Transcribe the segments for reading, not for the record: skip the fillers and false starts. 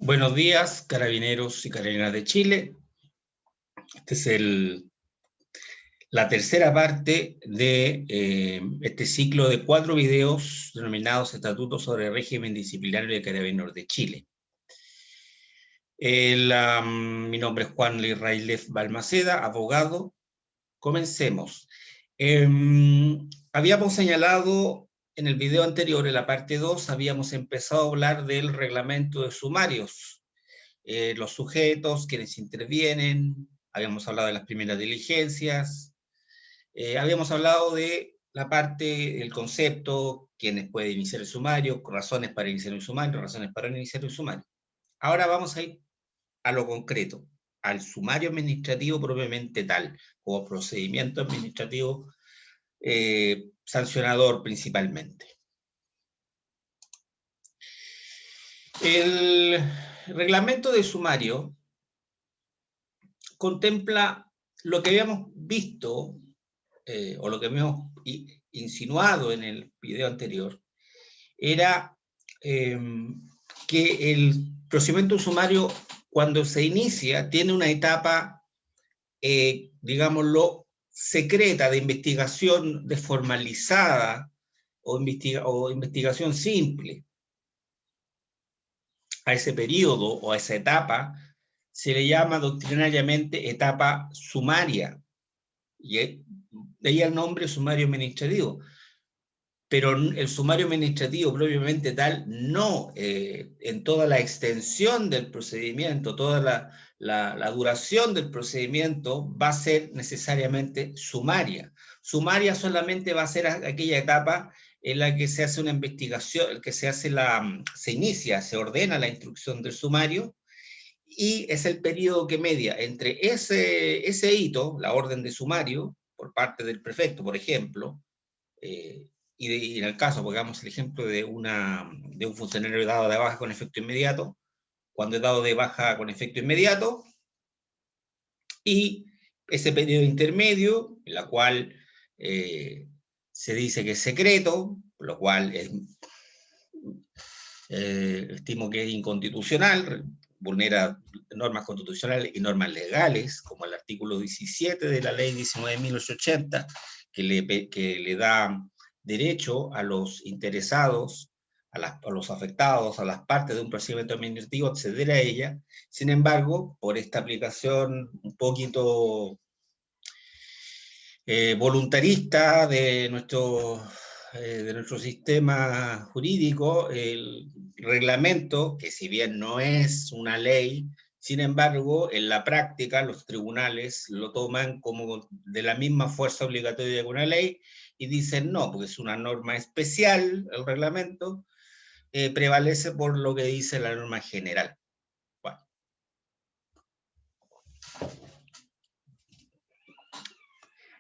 Buenos días, carabineros y carabineras de Chile. Esta es la tercera parte de este ciclo de 4 videos denominados Estatutos sobre el Régimen Disciplinario de Carabineros de Chile. Mi nombre es Juan Israelef Balmaceda, abogado. Comencemos. Habíamos señalado en el video anterior, en la parte 2, habíamos empezado a hablar del reglamento de sumarios. Los sujetos, quienes intervienen, habíamos hablado de las primeras diligencias, habíamos hablado de la parte, el concepto, quienes pueden iniciar el sumario, razones para iniciar el sumario, razones para no iniciar el sumario. Ahora vamos a ir a lo concreto, al sumario administrativo propiamente tal, como procedimiento administrativo sancionador principalmente. El reglamento de sumario contempla lo que habíamos visto, o lo que habíamos insinuado en el video anterior, era que el procedimiento sumario, cuando se inicia, tiene una etapa, digámoslo, secreta de investigación desformalizada o investigación simple. A ese periodo o a esa etapa se le llama doctrinariamente etapa sumaria, y de ahí el nombre sumario administrativo. Pero el sumario administrativo propiamente tal, no en toda la extensión del procedimiento, toda la duración del procedimiento va a ser necesariamente sumaria. Sumaria solamente va a ser aquella etapa en la que se hace una investigación, que se inicia, se ordena la instrucción del sumario, y es el periodo que media entre ese hito, la orden de sumario, por parte del prefecto, por ejemplo, y en el caso, pongamos el ejemplo de un funcionario dado de baja con efecto inmediato, cuando es dado de baja con efecto inmediato, y ese periodo intermedio, en la cual se dice que es secreto, lo cual estimo que es inconstitucional, vulnera normas constitucionales y normas legales, como el artículo 17 de la ley 19.880, que le da derecho a los interesados, a los afectados, a las partes de un procedimiento administrativo, a acceder a ella. Sin embargo, por esta aplicación un poquito voluntarista de nuestro sistema jurídico, el reglamento, que si bien no es una ley, sin embargo, en la práctica los tribunales lo toman como de la misma fuerza obligatoria que una ley y dicen no, porque es una norma especial, el reglamento, prevalece por lo que dice la norma general. Bueno.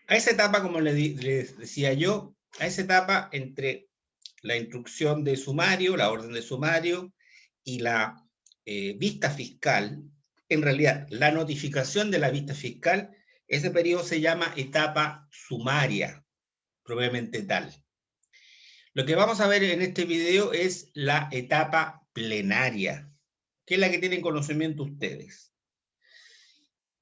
A esa etapa, como les decía yo, a esa etapa entre la instrucción de sumario, la orden de sumario y la vista fiscal, en realidad la notificación de la vista fiscal, ese periodo se llama etapa sumaria, propiamente tal. Lo que vamos a ver en este video es la etapa plenaria, que es la que tienen conocimiento ustedes.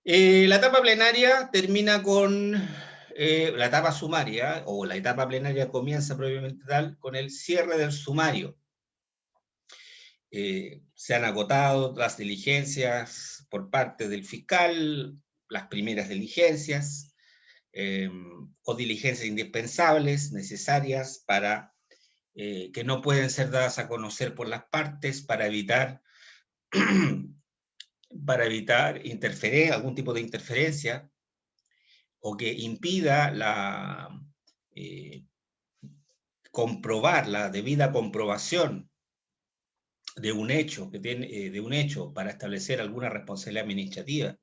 La etapa plenaria termina con la etapa sumaria, o la etapa plenaria comienza propiamente tal con el cierre del sumario. Se han agotado las diligencias por parte del fiscal, las primeras diligencias, o diligencias indispensables, necesarias para que no pueden ser dadas a conocer por las partes para evitar algún tipo de interferencia o que impida comprobar la debida comprobación de un hecho para establecer alguna responsabilidad administrativa,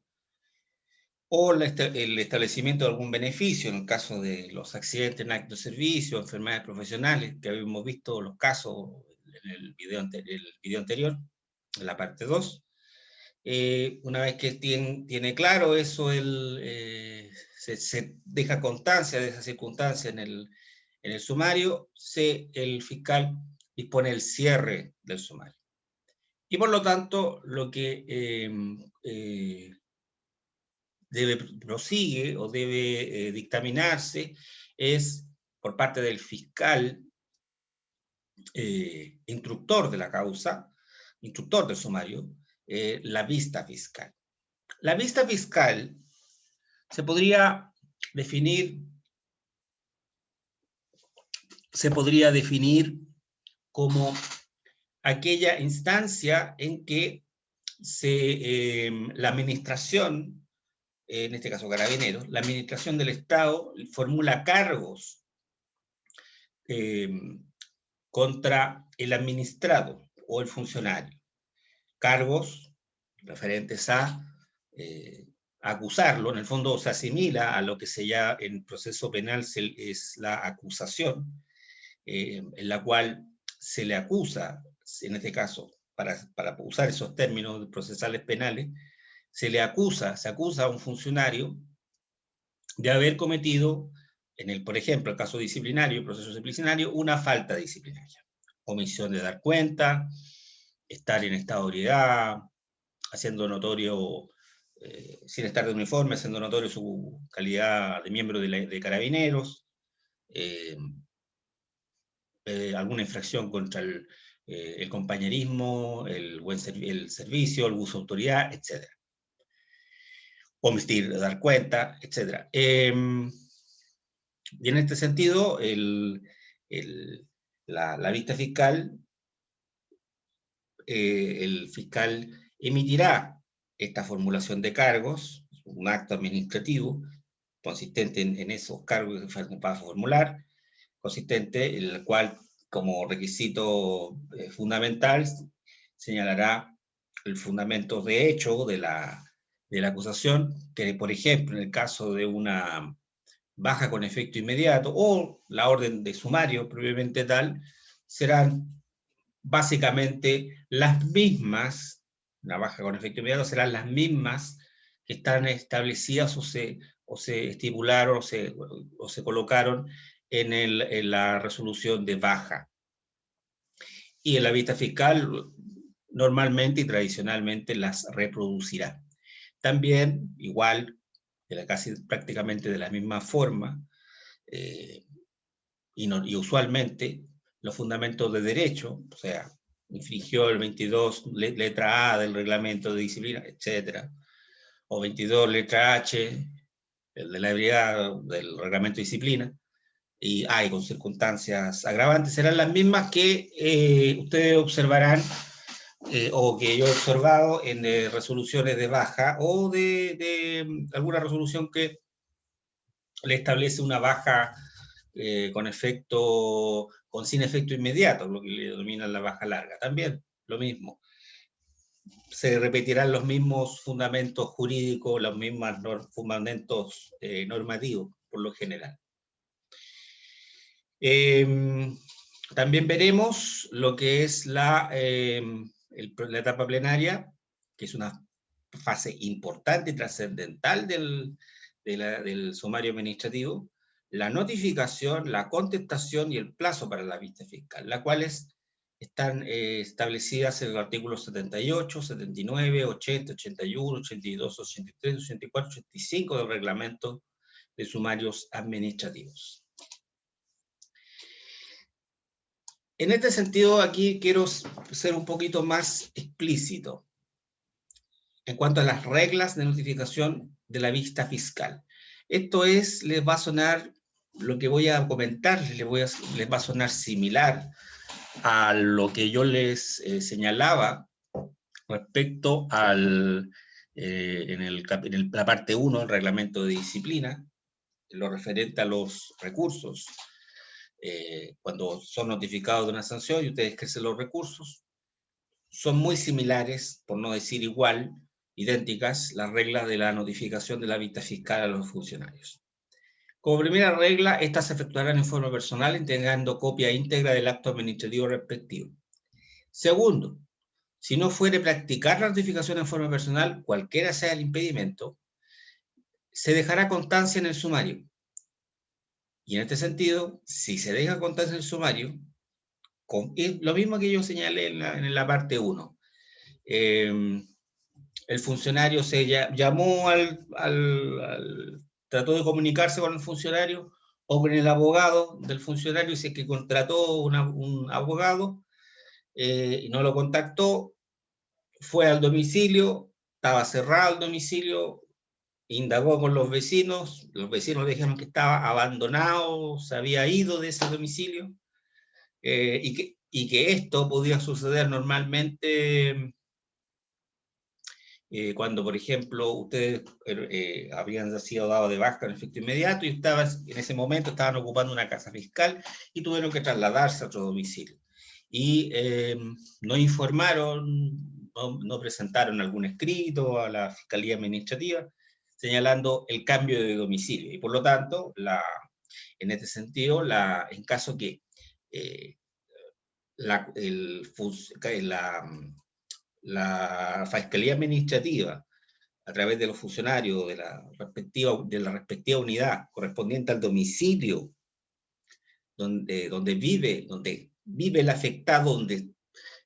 o el establecimiento de algún beneficio en el caso de los accidentes en acto de servicio, enfermedades profesionales, que habíamos visto los casos en el video anterior, en la parte 2. Una vez que tiene claro eso, se deja constancia de esa circunstancia en el sumario, el fiscal dispone el cierre del sumario. Y por lo tanto, lo que prosigue o debe dictaminarse es, por parte del fiscal instructor de la causa, instructor del sumario, la vista fiscal. La vista fiscal se podría definir como aquella instancia en que la administración, en este caso Carabineros, la administración del Estado formula cargos contra el administrado o el funcionario. Cargos referentes a acusarlo, en el fondo se asimila a lo que se llama en proceso penal es la acusación, en la cual se le acusa, en este caso, para usar esos términos procesales penales, se acusa a un funcionario de haber cometido, por ejemplo, el caso disciplinario, el proceso disciplinario, una falta disciplinaria. Omisión de dar cuenta, estar en estado de ebriedad, haciendo notorio, sin estar de uniforme, haciendo notorio su calidad de miembro de Carabineros, alguna infracción contra el compañerismo, el servicio, el uso de autoridad, etc. Omitir, dar cuenta, etc. Y en este sentido, la vista fiscal, el fiscal emitirá esta formulación de cargos, un acto administrativo consistente en esos cargos que se va a formular, consistente en el cual, como requisito fundamental, señalará el fundamento de hecho de la acusación, que por ejemplo, en el caso de una baja con efecto inmediato o la orden de sumario previamente tal, serán básicamente las mismas, la baja con efecto inmediato serán las mismas que están establecidas o se estipularon o se colocaron en la resolución de baja. Y en la vista fiscal normalmente y tradicionalmente las reproducirá. También, igual, casi prácticamente de la misma forma, y usualmente los fundamentos de derecho, o sea, infringió el 22 letra A del reglamento de disciplina, etc., o 22 letra H, el de la ebriedad del reglamento de disciplina, y hay con circunstancias agravantes, serán las mismas que ustedes observarán o que yo he observado en resoluciones de baja o de alguna resolución que le establece una baja sin efecto inmediato, lo que le denominan la baja larga. También lo mismo. Se repetirán los mismos fundamentos jurídicos, los mismos fundamentos normativos, por lo general. También veremos lo que es la etapa plenaria, que es una fase importante y trascendental del sumario administrativo, la notificación, la contestación y el plazo para la vista fiscal, las cuales están establecidas en los artículos 78, 79, 80, 81, 82, 83, 84, 85 del reglamento de sumarios administrativos. En este sentido, aquí quiero ser un poquito más explícito en cuanto a las reglas de notificación de la vista fiscal. Esto les va a sonar, lo que voy a comentar, les va a sonar similar a lo que yo les señalaba respecto en la parte 1 del reglamento de disciplina, en lo referente a los recursos. Cuando son notificados de una sanción y ustedes crecen los recursos, son muy similares, por no decir igual, idénticas, las reglas de la notificación de la vista fiscal a los funcionarios. Como primera regla, estas se efectuarán en forma personal, entregando copia íntegra del acto administrativo respectivo. Segundo, si no fuere practicar la notificación en forma personal, cualquiera sea el impedimento, se dejará constancia en el sumario. Y en este sentido, si se deja constancia en el sumario, lo mismo que yo señalé en la parte 1, el funcionario se llamó trató de comunicarse con el funcionario o con el abogado del funcionario, y si es que contrató un abogado y no lo contactó, fue al domicilio, estaba cerrado el domicilio, indagó con los vecinos le dijeron que estaba abandonado, se había ido de ese domicilio, y que esto podía suceder normalmente cuando, por ejemplo, ustedes habían sido dados de baja en efecto inmediato y en ese momento estaban ocupando una casa fiscal y tuvieron que trasladarse a otro domicilio. Y no informaron, no presentaron algún escrito a la Fiscalía Administrativa señalando el cambio de domicilio. Y por lo tanto, en este sentido, en caso que la Fiscalía Administrativa, a través de los funcionarios de la respectiva unidad correspondiente al domicilio donde vive el afectado, donde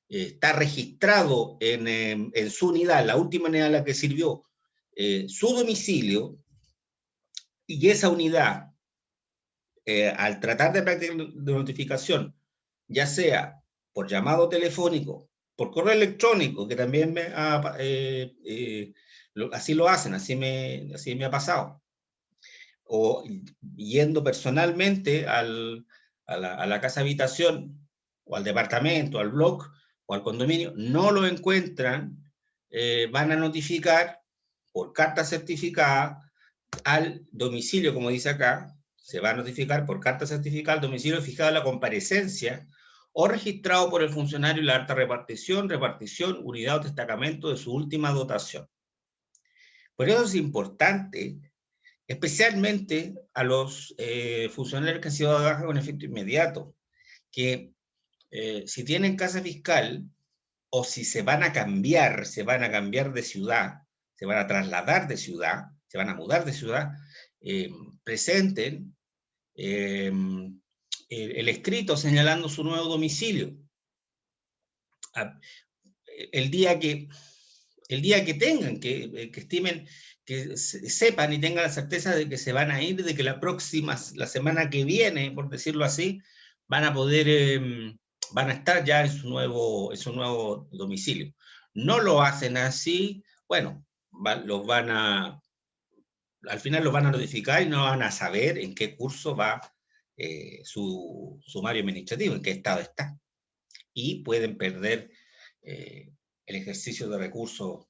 está registrado en su unidad, la última unidad a la que sirvió, su domicilio, y esa unidad, al tratar de practicar de notificación, ya sea por llamado telefónico, por correo electrónico, que también así lo hacen, así me ha pasado, o yendo personalmente a la casa habitación, o al departamento, al bloque, o al condominio, no lo encuentran, van a notificar por carta certificada al domicilio, como dice acá, se va a notificar por carta certificada al domicilio fijado la comparecencia o registrado por el funcionario la alta repartición, unidad o destacamento de su última dotación. Por eso es importante, especialmente a los funcionarios que han sido de baja con efecto inmediato, que si tienen casa fiscal o si se van a cambiar de ciudad, se van a trasladar de ciudad, se van a mudar de ciudad, presenten el escrito señalando su nuevo domicilio. El día que tengan, que estimen, que sepan y tengan la certeza de que se van a ir, de que la semana que viene, por decirlo así, van a estar ya en su nuevo domicilio. No lo hacen así, bueno, al final los van a notificar y no van a saber en qué curso va su sumario administrativo, en qué estado está. Y pueden perder el ejercicio de recursos,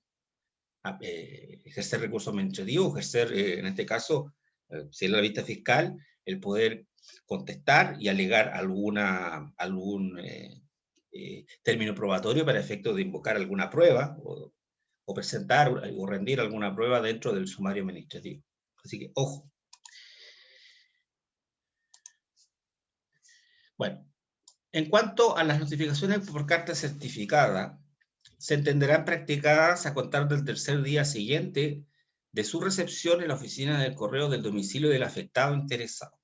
ejercer recursos administrativos, ejercer, en este caso, si es la vista fiscal, el poder contestar y alegar algún término probatorio para efecto de invocar alguna prueba o presentar o rendir alguna prueba dentro del sumario administrativo. Así que, ojo. Bueno, en cuanto a las notificaciones por carta certificada, se entenderán practicadas a contar del tercer día siguiente de su recepción en la oficina del correo del domicilio del afectado interesado.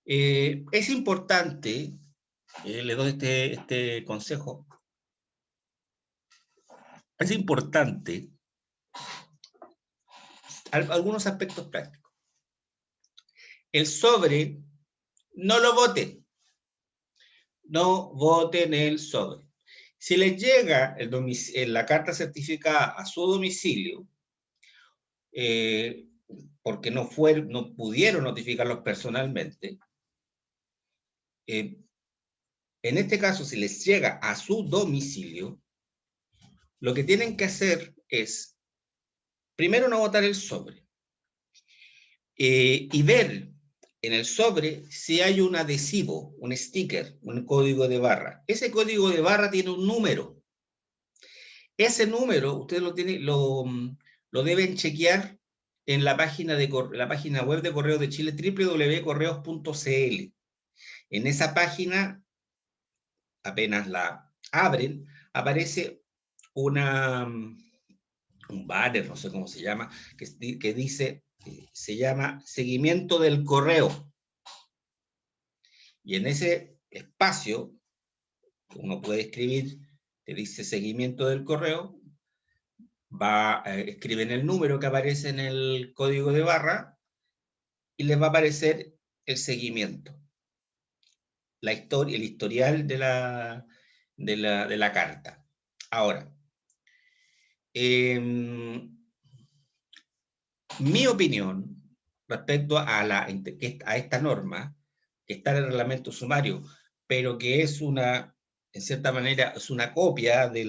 Es importante, le doy este consejo, es importante algunos aspectos prácticos. El sobre, no lo voten. No voten el sobre. Si les llega la carta certificada a su domicilio, porque no pudieron notificarlos personalmente, en este caso, si les llega a su domicilio, lo que tienen que hacer es, primero, no votar el sobre, y ver en el sobre si hay un adhesivo, un sticker, un código de barra. Ese código de barra tiene un número. Ese número ustedes lo deben chequear en la página web de Correos de Chile, www.correos.cl. En esa página, apenas la abren, aparece un banner, no sé cómo se llama, que dice, se llama Seguimiento del Correo. Y en ese espacio, uno puede escribir que dice seguimiento del correo, escriben el número que aparece en el código de barra y les va a aparecer el seguimiento, la historia, el historial de la carta. Ahora, mi opinión respecto a esta norma, que está en el reglamento sumario, pero que es en cierta manera, es una copia de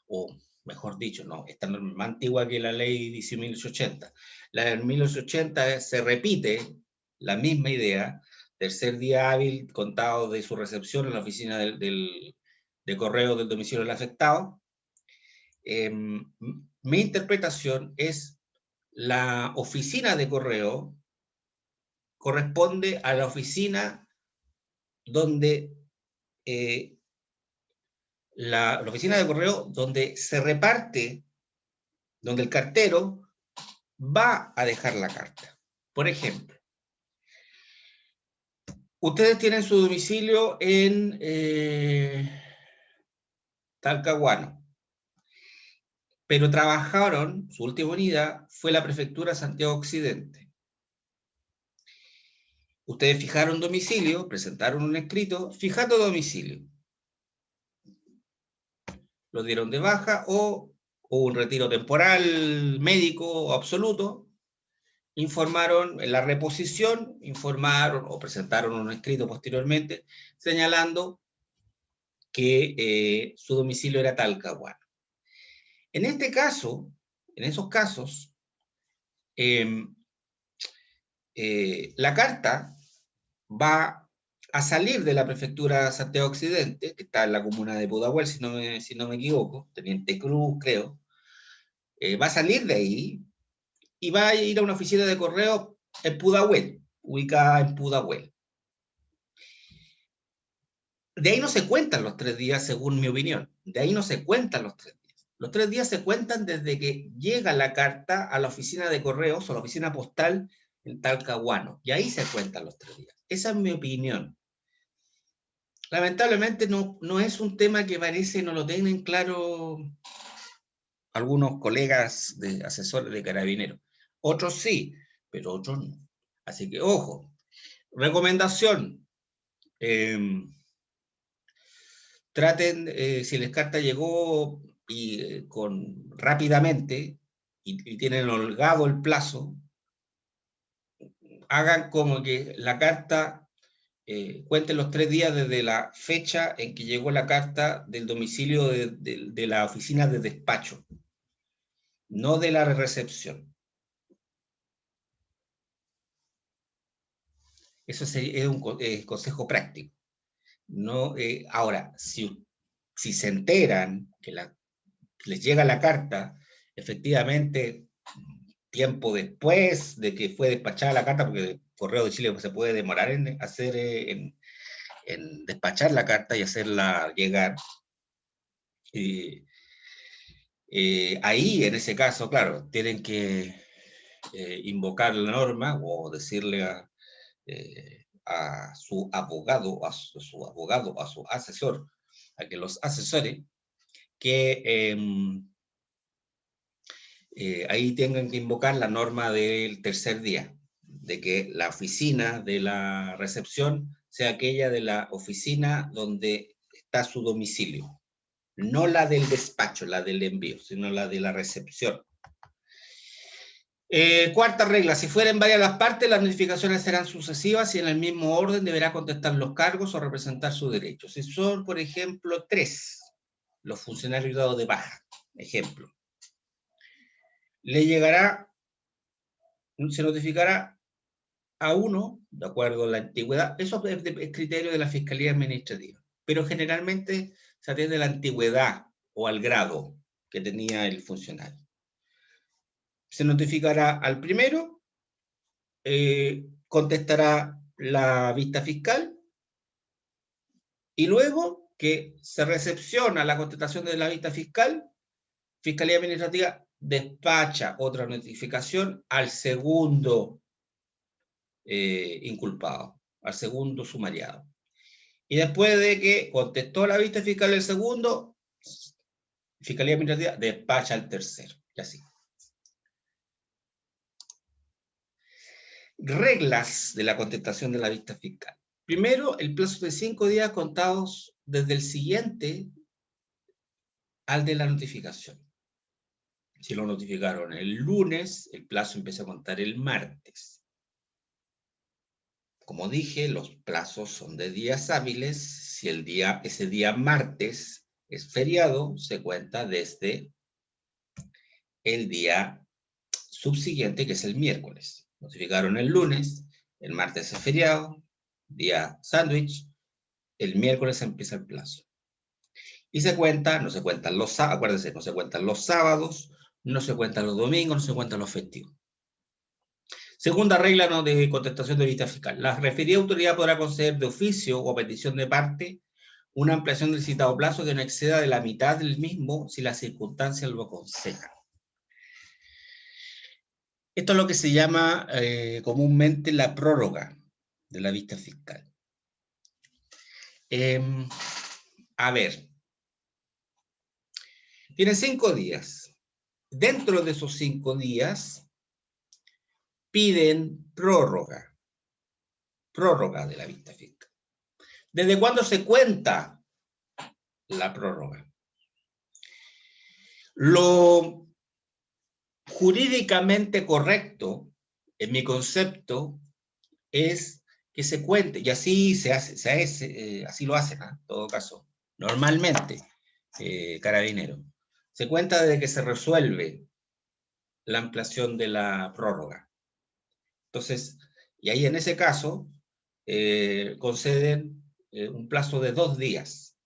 o mejor dicho, no, esta norma es más antigua que la ley 1880. La de 1880 se repite la misma idea, tercer día hábil contado de su recepción en la oficina de correo del domicilio del afectado. Mi interpretación es la oficina de correo corresponde a la oficina donde la oficina de correo donde se reparte, donde el cartero va a dejar la carta. Por ejemplo, ustedes tienen su domicilio en Talcahuano, pero trabajaron, su última unidad fue la prefectura Santiago Occidente. Ustedes fijaron domicilio, presentaron un escrito fijando domicilio. Lo dieron de baja o un retiro temporal, médico o absoluto. Informaron en la reposición, informaron o presentaron un escrito posteriormente señalando que su domicilio era Talcahuano. En este caso, en esos casos, la carta va a salir de la prefectura Santiago Occidente, que está en la comuna de Pudahuel, si no me equivoco, Teniente Cruz, creo. Va a salir de ahí y va a ir a una oficina de correo en Pudahuel, ubicada en Pudahuel. De ahí no se cuentan los 3 días, según mi opinión. De ahí no se cuentan los 3 días. Los 3 días se cuentan desde que llega la carta a la oficina de correos o la oficina postal en Talcahuano. Y ahí se cuentan los 3 días. Esa es mi opinión. Lamentablemente no es un tema que parece no lo tienen claro algunos colegas de asesores de carabineros. Otros sí, pero otros no. Así que, ojo, recomendación. Traten, si la carta llegó rápidamente y tienen holgado el plazo, hagan como que la carta cuenten los 3 días desde la fecha en que llegó la carta del domicilio de la oficina de despacho, no de la recepción. Eso es un consejo práctico. No, ahora, si se enteran que les llega la carta, efectivamente, tiempo después de que fue despachada la carta, porque el Correo de Chile se puede demorar en despachar la carta y hacerla llegar. Ahí, en ese caso, claro, tienen que invocar la norma o decirle a su abogado, a su asesor, a que los asesore, que ahí tengan que invocar la norma del tercer día, de que la oficina de la recepción sea aquella de la oficina donde está su domicilio, no la del despacho, la del envío, sino la de la recepción. Cuarta regla, si fueren varias las partes, las notificaciones serán sucesivas y en el mismo orden deberá contestar los cargos o representar sus derechos. Si son, por ejemplo, 3 los funcionarios dados de baja, ejemplo, le llegará, se notificará a uno, de acuerdo a la antigüedad, eso es criterio de la Fiscalía Administrativa, pero generalmente se atiende a la antigüedad o al grado que tenía el funcionario. Se notificará al primero, contestará la vista fiscal, y luego que se recepciona la contestación de la vista fiscal, Fiscalía Administrativa despacha otra notificación al segundo inculpado, al segundo sumariado. Y después de que contestó la vista fiscal el segundo, Fiscalía Administrativa despacha al tercero, y así. Reglas de la contestación de la vista fiscal. Primero, el plazo de 5 días contados desde el siguiente al de la notificación. Si lo notificaron el lunes, el plazo empieza a contar el martes. Como dije, los plazos son de días hábiles. Si ese día martes es feriado, se cuenta desde el día subsiguiente, que es el miércoles. Notificaron el lunes, el martes es feriado, día sándwich, el miércoles empieza el plazo. Y se cuenta, no se cuentan los sábados, acuérdense, no se cuentan los sábados, no se cuentan los domingos, no se cuentan los festivos. Segunda regla no de contestación de vista fiscal. La referida autoridad podrá conceder de oficio o a petición de parte una ampliación del citado plazo que no exceda de la mitad del mismo si las circunstancias lo aconsejan. Esto es lo que se llama comúnmente la prórroga de la vista fiscal. A ver, tienen 5 días. Dentro de esos 5 días piden prórroga de la vista fiscal. ¿Desde cuándo se cuenta la prórroga? Lo jurídicamente correcto, en mi concepto, es que se cuente, y así se hace, así lo hacen, en todo caso, normalmente, Carabineros. Se cuenta desde que se resuelve la ampliación de la prórroga. Entonces, y ahí en ese caso, conceden un plazo de 2 días.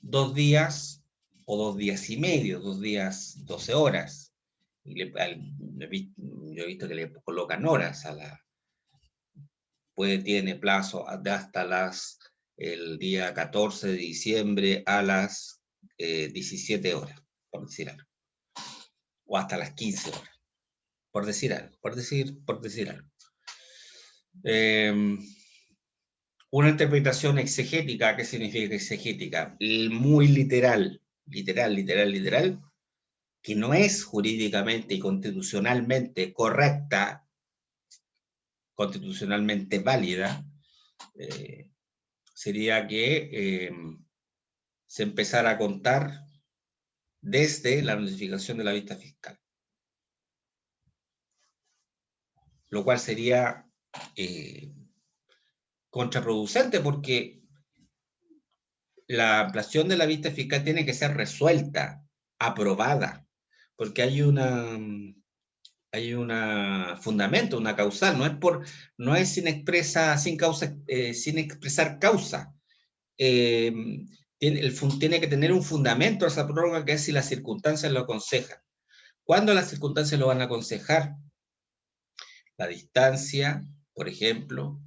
2 días o 2 días y medio, 2 días, 12 horas. Y yo he visto que le colocan horas a la... tiene plazo hasta el día 14 de diciembre a las 17 horas, por decir algo. O hasta las 15 horas, por decir algo, por decir algo. Una interpretación exegética, ¿qué significa exegética? Muy literal, que no es jurídicamente y constitucionalmente correcta, constitucionalmente válida, sería que se empezara a contar desde la notificación de la vista fiscal. Lo cual sería contraproducente porque la ampliación de la vista fiscal tiene que ser resuelta, aprobada, porque hay un fundamento, una causal, no es sin expresar causa. Tiene que tener un fundamento esa prórroga, que es si las circunstancias lo aconsejan. ¿Cuándo las circunstancias lo van a aconsejar? La distancia, por ejemplo,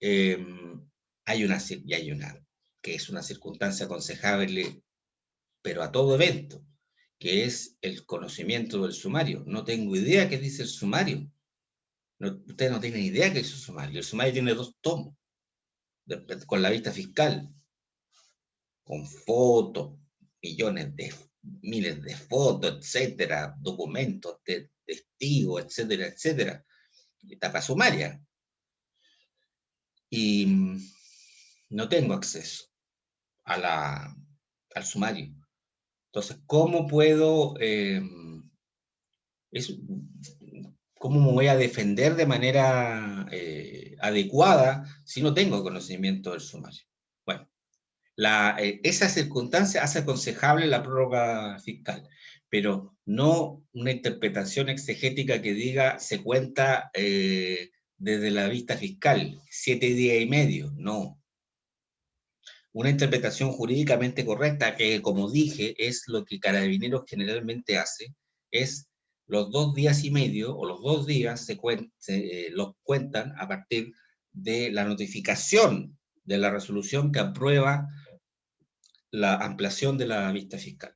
hay una que es una circunstancia aconsejable, pero a todo evento, que es el conocimiento del sumario. No tengo idea qué dice el sumario. Ustedes no tienen idea qué es el sumario. El sumario tiene 2 tomos, con la vista fiscal, con fotos, miles de fotos, etcétera, documentos, testigos, etcétera, etcétera. Etapa sumaria. Y no tengo acceso al sumario. Entonces, ¿cómo puedo, cómo me voy a defender de manera adecuada si no tengo conocimiento del sumario? Bueno, esa circunstancia hace aconsejable la prórroga fiscal, pero no una interpretación exegética que diga se cuenta desde la vista fiscal, 7 días y medio, no. Una interpretación jurídicamente correcta, que como dije, es lo que Carabineros generalmente hace, es los 2 días y medio, o los 2 días los cuentan a partir de la notificación de la resolución que aprueba la ampliación de la vista fiscal.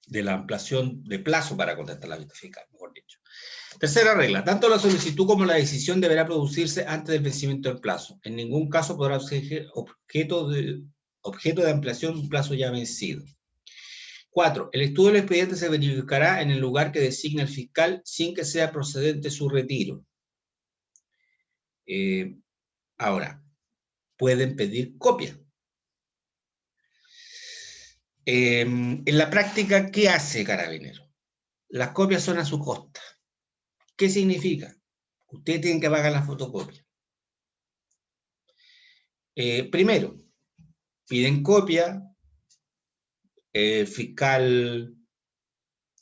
De la ampliación de plazo para contestar la vista fiscal, mejor dicho. Tercera regla, tanto la solicitud como la decisión deberá producirse antes del vencimiento del plazo. En ningún caso podrá ser objeto objeto de ampliación de un plazo ya vencido. 4. El estudio del expediente se verificará en el lugar que designe el fiscal sin que sea procedente su retiro. Ahora, pueden pedir copia. En la práctica, ¿qué hace Carabinero? Las copias son a su costa. ¿Qué significa? Ustedes tienen que pagar la fotocopia. Primero, piden copia, el fiscal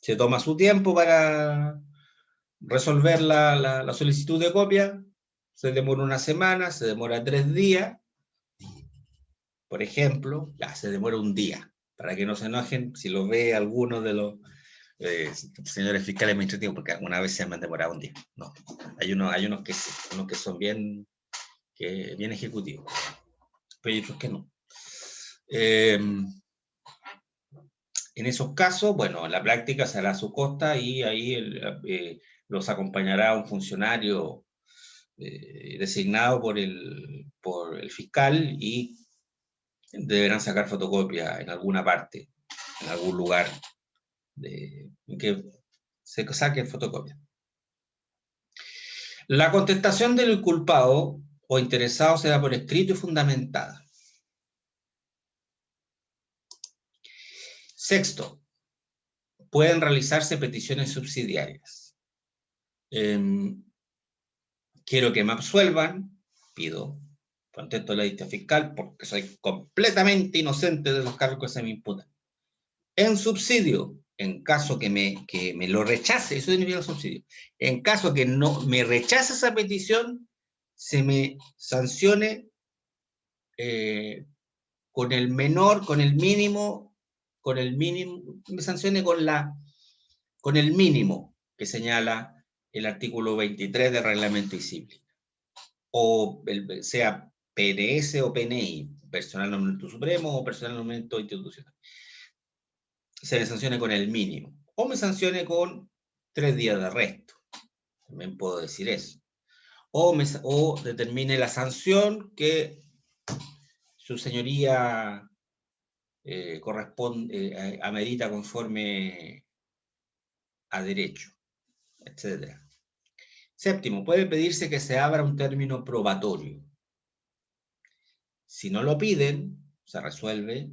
se toma su tiempo para resolver la solicitud de copia, se demora una semana, se demora 3 días, por ejemplo, ya se demora un día, para que no se enojen si lo ve alguno de los señores fiscales administrativos, porque alguna vez se han demorado un día. No, hay unos que sí, unos que son bien ejecutivos, pero hay otros que no. En esos casos, bueno, en la práctica se hará a su costa y ahí los acompañará un funcionario designado por el fiscal y deberán sacar fotocopia en alguna parte, en algún lugar en que se saquen fotocopia. La contestación del inculpado o interesado será por escrito y fundamentada. Sexto, pueden realizarse peticiones subsidiarias. Quiero que me absuelvan, pido, contesto la lista fiscal porque soy completamente inocente de los cargos que se me imputan. En subsidio, en caso que me lo rechace, eso significa el subsidio, en caso que no me rechace esa petición, se me sancione con el mínimo, me sancione con el mínimo que señala el artículo 23 del reglamento disciplina. O sea PNS o PNI, personal nombramiento supremo o personal nombramiento institucional. Se me sancione con el mínimo. O me sancione con 3 días de arresto. También puedo decir eso. O determine la sanción que su señoría amerita conforme a derecho, etc. Séptimo, puede pedirse que se abra un término probatorio. Si no lo piden, se resuelve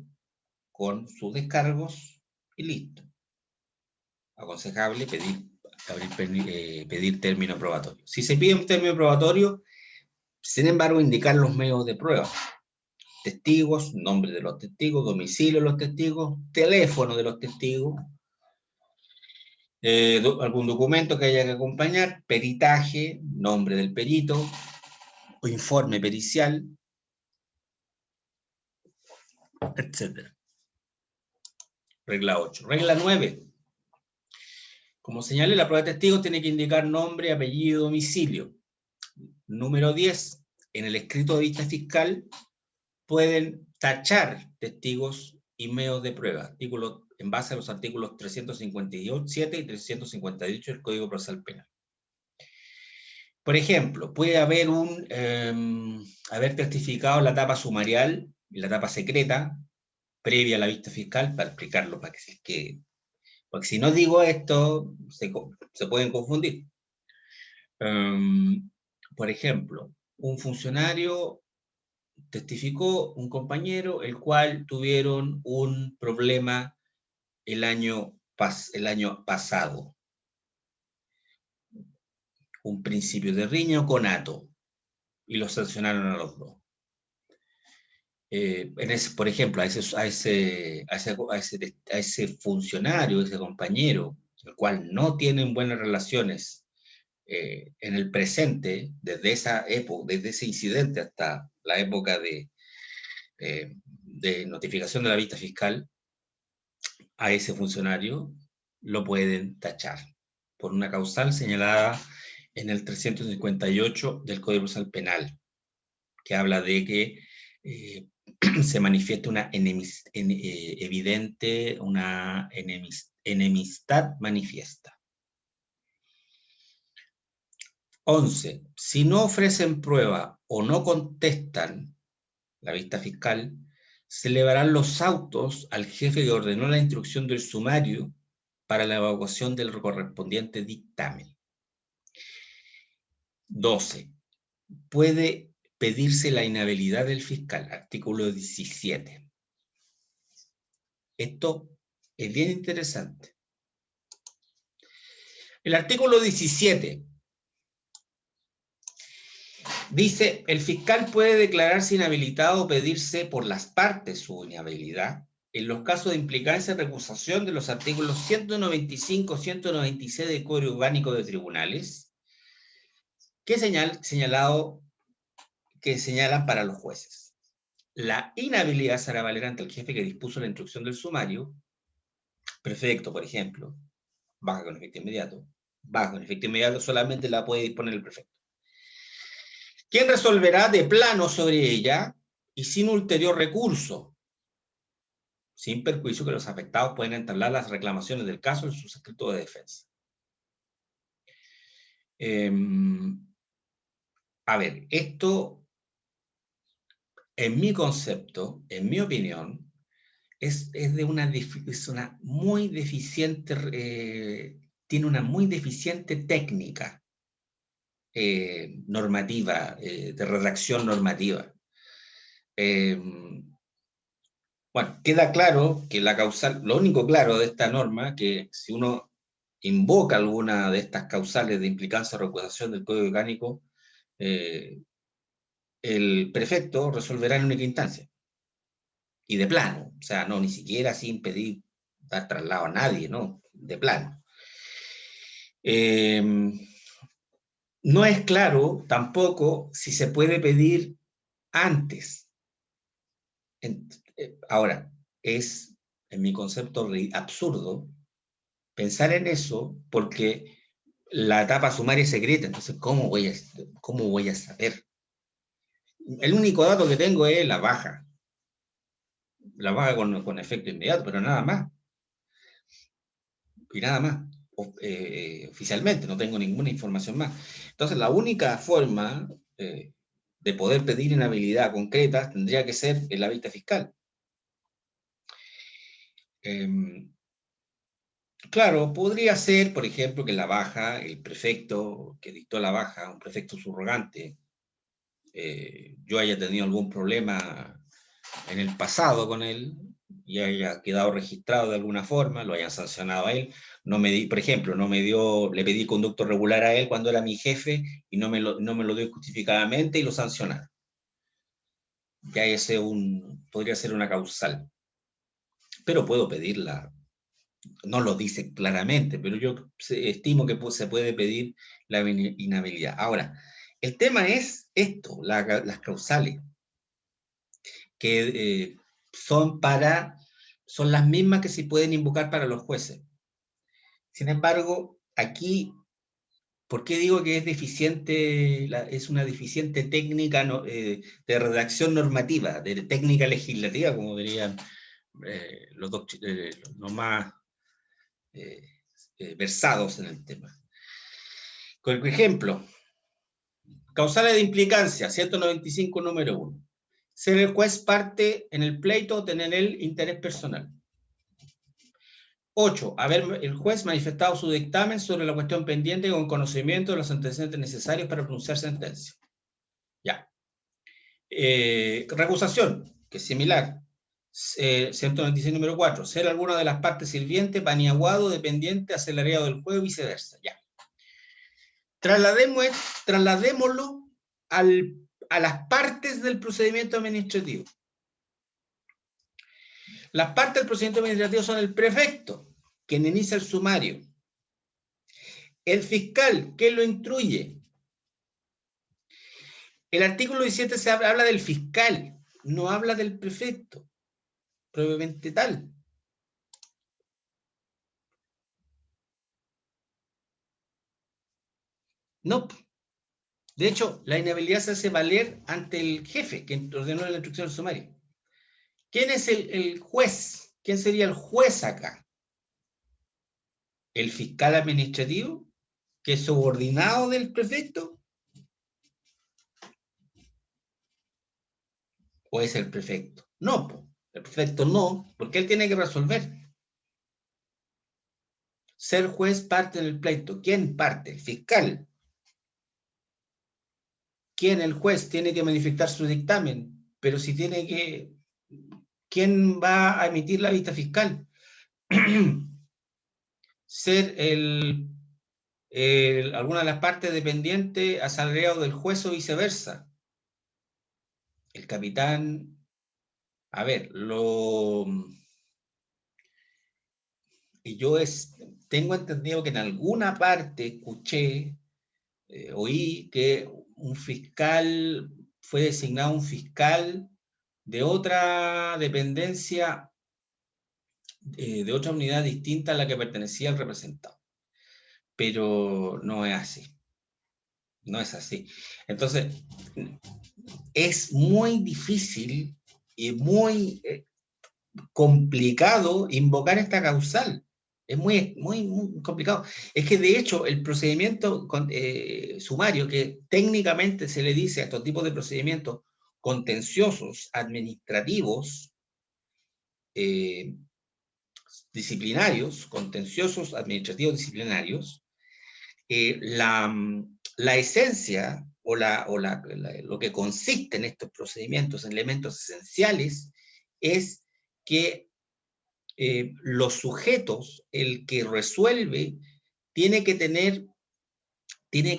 con sus descargos y listo. Aconsejable pedir término probatorio. Si se pide un término probatorio, sin embargo, indicar los medios de prueba. Testigos, nombre de los testigos, domicilio de los testigos, teléfono de los testigos, algún documento que haya que acompañar, peritaje, nombre del perito, o informe pericial, etc. Regla 8. Regla 9. Como señalé, la prueba de testigos tiene que indicar nombre, apellido, domicilio. Número 10. En el escrito de vista fiscal pueden tachar testigos y medios de prueba, en base a los artículos 357 y 358 del Código Procesal Penal. Por ejemplo, puede haber haber testificado en la etapa sumarial y la etapa secreta previa a la vista fiscal, para explicarlo, porque si no digo esto, se pueden confundir. Por ejemplo, un funcionario testificó, un compañero, el cual tuvieron un problema el año pasado. Un principio de riña o conato, y los sancionaron a los dos. Por ejemplo, a ese funcionario, ese compañero, el cual no tienen buenas relaciones en el presente, desde esa época, desde ese incidente hasta la época de notificación de la vista fiscal, a ese funcionario lo pueden tachar por una causal señalada en el 358 del Código Procesal Penal, que habla de que se manifiesta una enemistad manifiesta. 11. Si no ofrecen prueba o no contestan la vista fiscal, se elevarán los autos al jefe que ordenó la instrucción del sumario para la evacuación del correspondiente dictamen. 12. Puede pedirse la inhabilidad del fiscal, artículo 17. Esto es bien interesante. El artículo 17 dice, el fiscal puede declararse inhabilitado o pedirse por las partes su inhabilidad en los casos de implicancia y recusación de los artículos 195, 196 del Código Orgánico de Tribunales, que señalan para los jueces. La inhabilidad se hará valer ante el jefe que dispuso la instrucción del sumario, prefecto, por ejemplo, baja con efecto inmediato. Baja con efecto inmediato solamente la puede disponer el prefecto, quien resolverá de plano sobre ella y sin ulterior recurso, sin perjuicio que los afectados pueden entablar las reclamaciones del caso en sus escritos de defensa. A ver, esto, en mi concepto, en mi opinión, es una muy deficiente, tiene una muy deficiente técnica normativa, de redacción normativa. Bueno, queda claro que la causal, lo único claro de esta norma, que si uno invoca alguna de estas causales de implicancia o recusación del Código Orgánico, el prefecto resolverá en única instancia. Y de plano, o sea, no, ni siquiera sin pedir dar traslado a nadie, ¿no? De plano. No es claro tampoco si se puede pedir antes. Ahora, es, en mi concepto, absurdo pensar en eso porque la etapa sumaria es secreta. Entonces, ¿cómo voy a saber? El único dato que tengo es la baja. La baja con efecto inmediato, pero nada más. Y nada más. Oficialmente, no tengo ninguna información más. Entonces, la única forma de poder pedir inhabilidad concreta tendría que ser en la vista fiscal. Claro, podría ser, por ejemplo, que la baja, el prefecto que dictó la baja, un prefecto subrogante, yo haya tenido algún problema en el pasado con él y haya quedado registrado de alguna forma, lo hayan sancionado a él, por ejemplo, le pedí conducto regular a él cuando era mi jefe y no me lo dio justificadamente y lo sancionaron. Ya ese podría ser una causal. Pero puedo pedirla, no lo dice claramente, pero yo estimo que se puede pedir la inhabilidad. Ahora, el tema es esto, las causales, que son las mismas que se pueden invocar para los jueces. Sin embargo, aquí, ¿por qué digo que es deficiente, es una deficiente técnica de redacción normativa, de técnica legislativa, como dirían los más versados en el tema? Por ejemplo, causales de implicancia, 195, número 1. Ser el juez parte en el pleito o tener el interés personal. 8. Haber el juez manifestado su dictamen sobre la cuestión pendiente con conocimiento de los antecedentes necesarios para pronunciar sentencia. Ya. Recusación, que es similar. 196, número 4. Ser alguna de las partes sirviente, paniaguado, dependiente, asalariado del juez, viceversa. Ya. Trasladémoslo a las partes del procedimiento administrativo. Las partes del procedimiento administrativo son el prefecto, quien inicia el sumario. El fiscal, ¿quién lo instruye? El artículo 17 habla del fiscal, no habla del prefecto, propiamente tal. No. De hecho, la inhabilidad se hace valer ante el jefe que ordenó la instrucción del sumario. ¿Quién es el juez? ¿Quién sería el juez acá? ¿El fiscal administrativo, que es subordinado del prefecto? ¿O es el prefecto? No, Perfecto, no, porque él tiene que resolver. Ser juez parte en el pleito. ¿Quién parte? El fiscal. ¿Quién? El juez tiene que manifestar su dictamen, pero si tiene que... ¿Quién va a emitir la vista fiscal? Ser alguna de las partes dependientes asalariado del juez o viceversa. El capitán... A ver, y yo tengo entendido que en alguna parte escuché, oí que un fiscal fue designado un fiscal de otra dependencia, de otra unidad distinta a la que pertenecía el representado. Pero no es así. No es así. Entonces, es muy difícil y muy complicado invocar esta causal. Es muy complicado. Es que de hecho el procedimiento sumario, que técnicamente se le dice a estos tipos de procedimientos contenciosos administrativos, disciplinarios, contenciosos administrativos disciplinarios, la esencia o lo que consiste en estos procedimientos, en elementos esenciales, es que los sujetos, el que resuelve, tiene que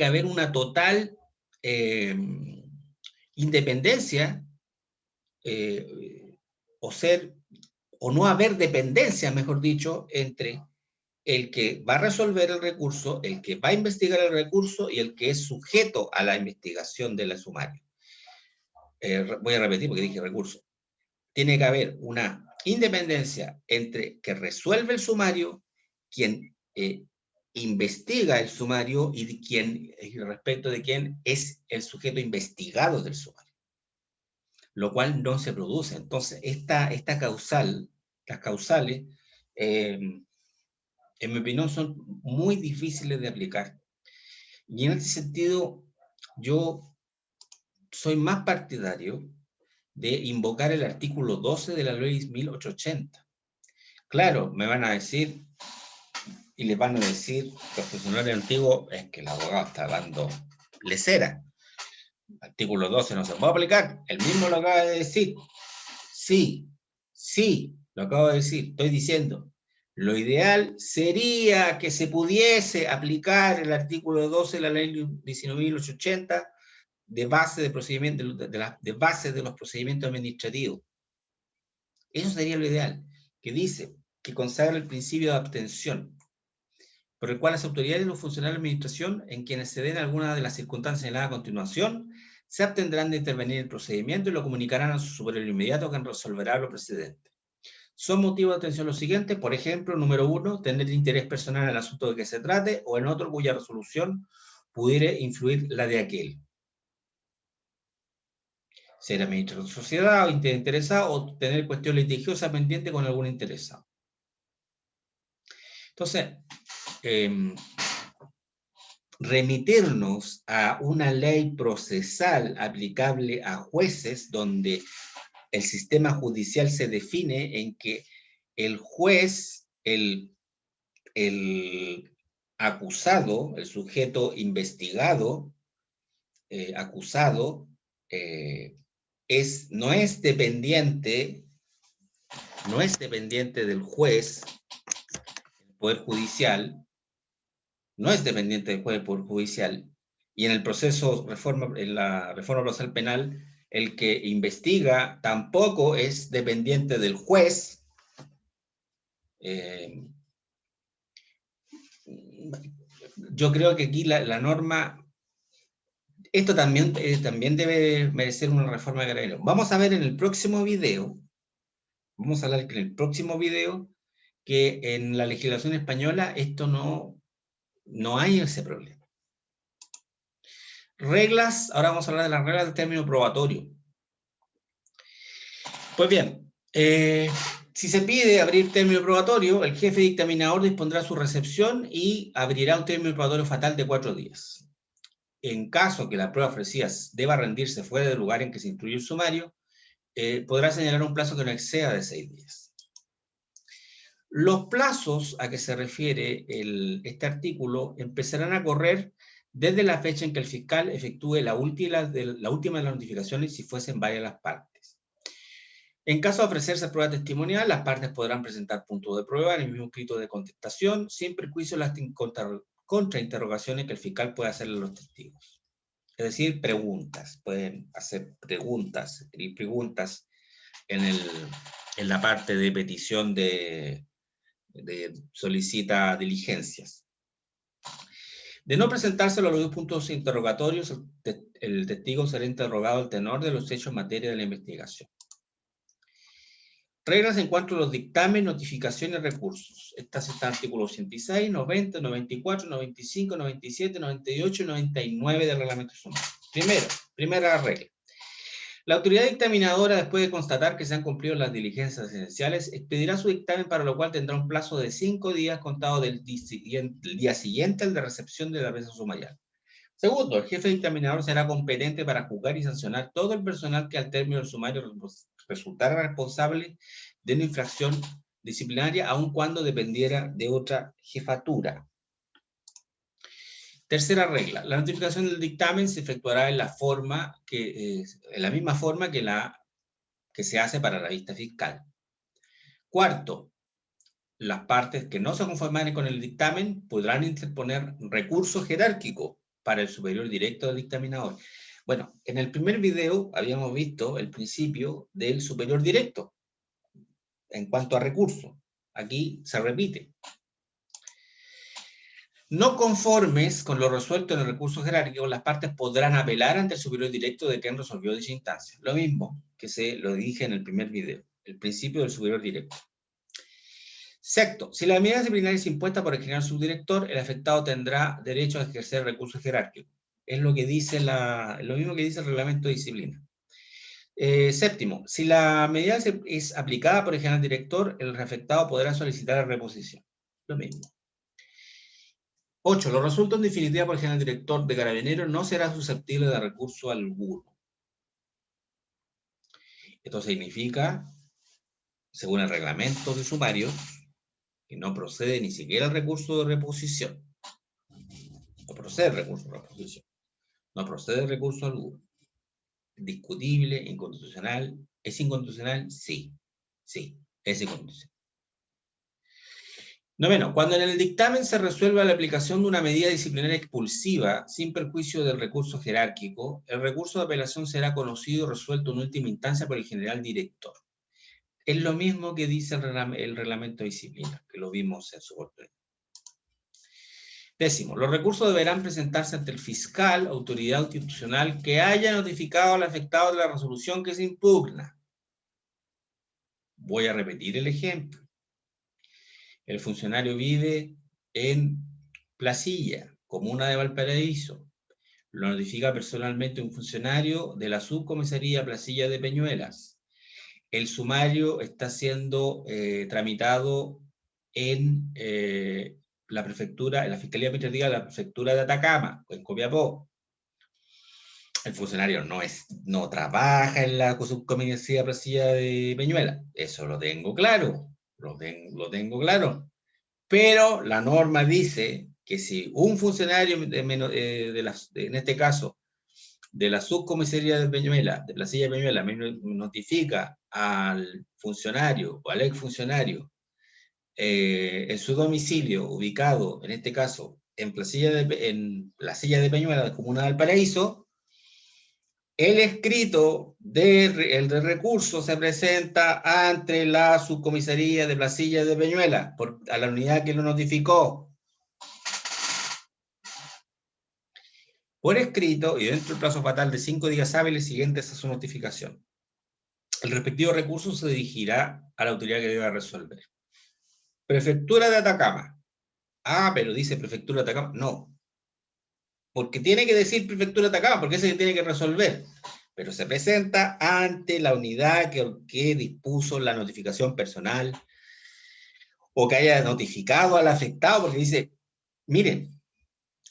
haber una total independencia, o no haber dependencia, mejor dicho, entre el que va a resolver el recurso, el que va a investigar el recurso y el que es sujeto a la investigación de la sumaria. Voy a repetir porque dije recurso. Tiene que haber una independencia entre que resuelve el sumario, quien investiga el sumario y respecto de quién es el sujeto investigado del sumario, lo cual no se produce. Entonces, esta causal, las causales, en mi opinión, son muy difíciles de aplicar. Y en este sentido, yo soy más partidario de invocar el artículo 12 de la ley 1880. Claro, me van a decir, y les van a decir los funcionarios antiguos, es que el abogado está dando lesera. Artículo 12 no se puede aplicar. Él mismo lo acaba de decir. Sí, lo acabo de decir. Estoy diciendo, lo ideal sería que se pudiese aplicar el artículo 12 de la ley 19.880 de base de procedimiento, de base de los procedimientos administrativos. Eso sería lo ideal, que dice que consagra el principio de abstención, por el cual las autoridades y los funcionarios de administración, en quienes se den alguna de las circunstancias señaladas a continuación, se abstendrán de intervenir en el procedimiento y lo comunicarán a su superior inmediato, que resolverá lo precedente. Son motivos de atención los siguientes: por ejemplo, número 1, tener interés personal en el asunto de que se trate o en otro cuya resolución pudiera influir la de aquel. Ser administrador de sociedad o interesado, o tener cuestión litigiosa pendiente con algún interesado. Entonces, remitirnos a una ley procesal aplicable a jueces, donde el sistema judicial se define en que el juez, el acusado, el sujeto investigado, acusado, no es dependiente del juez, el Poder Judicial, no es dependiente del juez del Poder Judicial, y en el proceso, en la reforma procesal penal, el que investiga tampoco es dependiente del juez. Yo creo que aquí la norma, esto también debe merecer una reforma de Carabineros. Vamos a ver en el próximo video, que en la legislación española esto no hay ese problema. Reglas, ahora vamos a hablar de las reglas del término probatorio. Pues bien, si se pide abrir término probatorio, el jefe dictaminador dispondrá su recepción y abrirá un término probatorio fatal de 4 días. En caso que la prueba ofrecida deba rendirse fuera del lugar en que se instruye el sumario, podrá señalar un plazo que no exceda de 6 días. Los plazos a que se refiere este artículo empezarán a correr desde la fecha en que el fiscal efectúe la última de las notificaciones si fuesen varias las partes. En caso de ofrecerse prueba testimonial, las partes podrán presentar puntos de prueba en el mismo escrito de contestación, sin perjuicio de las contrainterrogaciones que el fiscal pueda hacerle a los testigos. Es decir, preguntas. Pueden hacer preguntas y preguntas en la parte de petición de solicita diligencias. De no presentarse los dos puntos interrogatorios, el testigo será interrogado al tenor de los hechos en materia de la investigación. Reglas en cuanto a los dictámenes, notificaciones y recursos. Estas están en artículos 86, 90, 94, 95, 97, 98 y 99 del reglamento sumario. Primera regla. La autoridad dictaminadora, después de constatar que se han cumplido las diligencias esenciales, expedirá su dictamen, para lo cual tendrá un plazo de 5 días contado del día siguiente al de recepción de la pieza sumarial. Segundo, el jefe dictaminador será competente para juzgar y sancionar todo el personal que al término del sumario resultara responsable de una infracción disciplinaria, aun cuando dependiera de otra jefatura. Tercera regla, la notificación del dictamen se efectuará en la misma forma que se hace para la vista fiscal. Cuarto, las partes que no se conformaren con el dictamen podrán interponer recurso jerárquico para el superior directo del dictaminador. Bueno, en el primer video habíamos visto el principio del superior directo en cuanto a recursos. Aquí se repite. No conformes con lo resuelto en el recurso jerárquico, las partes podrán apelar ante el superior directo de quien resolvió dicha instancia. Lo mismo que lo dije en el primer video, el principio del superior directo. Sexto, si la medida disciplinaria es impuesta por el general subdirector, el afectado tendrá derecho a ejercer el recurso jerárquico. Es lo que dice lo mismo que dice el reglamento de disciplina. Séptimo, si la medida es aplicada por el general director, el afectado podrá solicitar la reposición. Lo mismo. 8. Lo resuelto en definitiva por el general director de Carabineros no será susceptible de recurso alguno. Esto significa, según el reglamento de sumario, que no procede ni siquiera el recurso de reposición. No procede el recurso de reposición. No procede el recurso alguno. Discutible, inconstitucional. ¿Es inconstitucional? Sí. Sí, es inconstitucional. Noveno, cuando en el dictamen se resuelva la aplicación de una medida disciplinaria expulsiva sin perjuicio del recurso jerárquico, el recurso de apelación será conocido y resuelto en última instancia por el general director. Es lo mismo que dice el reglamento de disciplina, que lo vimos en su oportunidad. Décimo, los recursos deberán presentarse ante el fiscal, autoridad institucional, que haya notificado al afectado de la resolución que se impugna. Voy a repetir el ejemplo. El funcionario vive en Placilla, comuna de Valparaíso. Lo notifica personalmente un funcionario de la subcomisaría Placilla de Peñuelas. El sumario está siendo tramitado en la prefectura, en la Fiscalía Administrativa de la Prefectura de Atacama, en Copiapó. El funcionario no trabaja en la subcomisaría Placilla de Peñuelas. Eso lo tengo claro. Lo tengo claro. Pero la norma dice que si un funcionario, en este caso, de la subcomisaría de Peñuela, de Placilla de Peñuela, me notifica al funcionario o al exfuncionario en su domicilio, ubicado, en este caso, en Placilla de Peñuela, de Comuna de Valparaíso, el escrito el de recurso se presenta ante la subcomisaría de Placilla de Peñuela, a la unidad que lo notificó. Por escrito y dentro del plazo fatal de 5 días hábiles siguientes a su notificación. El respectivo recurso se dirigirá a la autoridad que deba resolver. Prefectura de Atacama. Ah, pero dice Prefectura de Atacama. No. Porque tiene que decir Prefectura de Atacama, porque ese que tiene que resolver. Pero se presenta ante la unidad que dispuso la notificación personal o que haya notificado al afectado, porque dice, miren,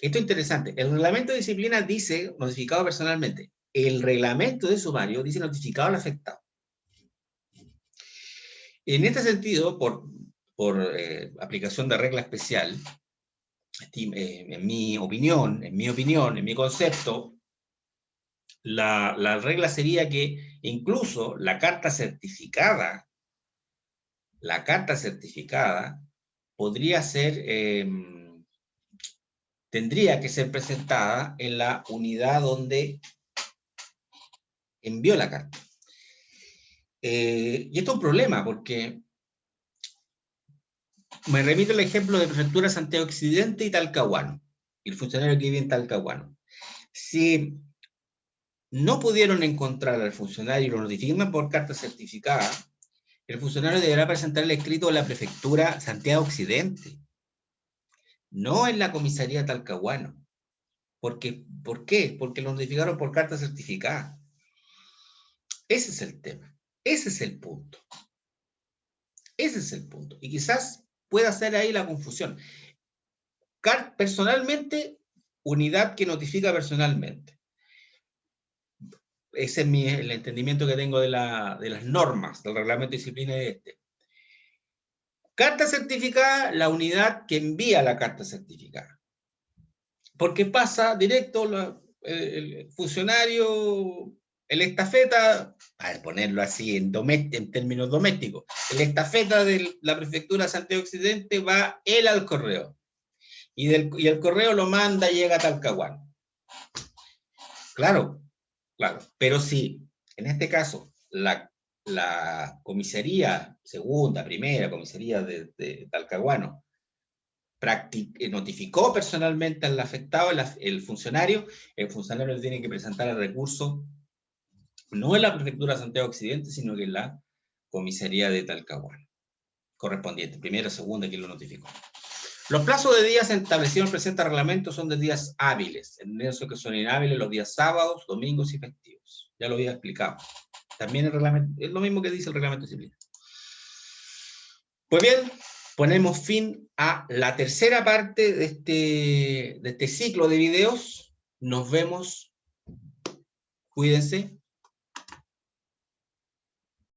esto es interesante, el reglamento de disciplina dice notificado personalmente, el reglamento de sumario dice notificado al afectado. En este sentido, por aplicación de regla especial, en mi opinión, en mi concepto, la regla sería que incluso la carta certificada podría ser, tendría que ser presentada en la unidad donde envió la carta. Y esto es un problema, porque me remito al ejemplo de Prefectura Santiago Occidente y Talcahuano, y el funcionario que vive en Talcahuano. Si no pudieron encontrar al funcionario y lo notifican por carta certificada, el funcionario deberá presentar el escrito a la Prefectura Santiago Occidente, no en la comisaría Talcahuano. ¿Por qué? Porque lo notificaron por carta certificada. Ese es el tema. Ese es el punto. Ese es el punto. Y quizás pueda ser ahí la confusión. Personalmente, unidad que notifica personalmente. Ese es el entendimiento que tengo de las normas, del reglamento de disciplina de este. Carta certificada, la unidad que envía la carta certificada. Porque pasa directo el funcionario, el estafeta, para ponerlo así en términos domésticos, el estafeta de la Prefectura de Santiago Occidente va él al correo. Y el correo lo manda y llega a Talcahuano. Claro, pero si en este caso la comisaría, primera comisaría de Talcahuano, notificó personalmente al afectado, el funcionario le tiene que presentar el recurso no en la Prefectura de Santiago Occidente, sino que en la comisaría de Talcahuano, correspondiente, primera, segunda, quien lo notificó. Los plazos de días establecidos en el presente reglamento son de días hábiles, en eso que son inhábiles los días sábados, domingos y festivos. Ya lo había explicado. También el reglamento, es lo mismo que dice el reglamento de disciplina. Pues bien, ponemos fin a la tercera parte de este ciclo de videos. Nos vemos. Cuídense.